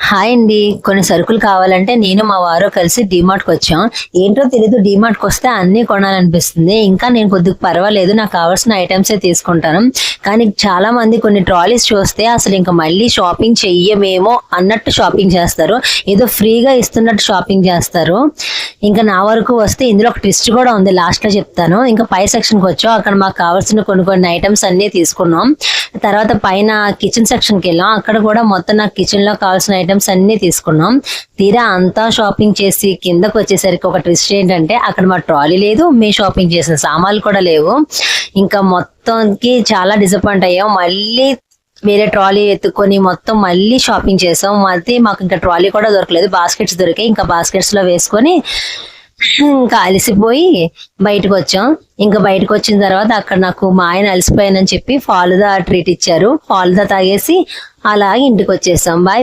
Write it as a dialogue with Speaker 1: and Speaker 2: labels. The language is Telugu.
Speaker 1: హాయ్ అండి. కొన్ని సరుకులు కావాలంటే నేను మా వారు కలిసి డీమార్ట్‌కి వచ్చాం. ఏంటో తెలీదు డీమార్ట్‌కి వస్తే అన్నీ కొనాలనిపిస్తుంది. ఇంకా నేను కొద్దిగా పర్వాలేదు నాకు కావాల్సిన ఐటెమ్సే తీసుకుంటాను. కానీ చాలామంది కొన్ని ట్రాలీస్ చూస్తే అసలు ఇంక మళ్ళీ షాపింగ్ చెయ్యమేమో అన్నట్టు షాపింగ్ చేస్తారు. ఏదో ఫ్రీగా ఇస్తున్నట్టు షాపింగ్ చేస్తారు. ఇంకా నా వరకు వస్తే ఇందులో ఒక ట్విస్ట్ కూడా ఉంది. లాస్ట్‌లో చెప్తాను. ఇంకా పై సెక్షన్‌కి వచ్చాం. అక్కడ మాకు కావాల్సిన కొన్ని ఐటెమ్స్ అన్నీ తీసుకున్నాం. తర్వాత పైన కిచెన్ సెక్షన్‌కి వెళ్ళాం. అక్కడ కూడా మొత్తం నాకు కిచెన్‌లో కావాల్సిన ఐటమ్స్ అన్నీ తీసుకున్నాం. తీరా అంతా షాపింగ్ చేసి కిందకి వచ్చేసరికి ఒక ట్విస్ట్ ఏంటంటే అక్కడ మా ట్రాలీ లేదు. మేము షాపింగ్ చేసిన సామాన్లు కూడా లేవు. ఇంకా మొత్తానికి చాలా డిసప్పాయింట్ అయ్యాం. మళ్ళీ వేరే ట్రాలీ ఎత్తుకొని మొత్తం మళ్ళీ షాపింగ్ చేసాం. మళ్ళీ మాకు ఇంకా ట్రాలీ కూడా దొరకలేదు. బాస్కెట్స్ దొరికాయి. ఇంకా బాస్కెట్స్‌లో వేసుకొని ఇంకా అలసిపోయి బయటకొచ్చాం. ఇంకా బయటకొచ్చిన తర్వాత అక్కడ నాకు మా ఆయన అలసిపోయానని చెప్పి ఫాలుదా ట్రీట్ ఇచ్చారు. ఫాలుదా తాగేసి అలాగే ఇంటికొచ్చేసాం. బాయ్.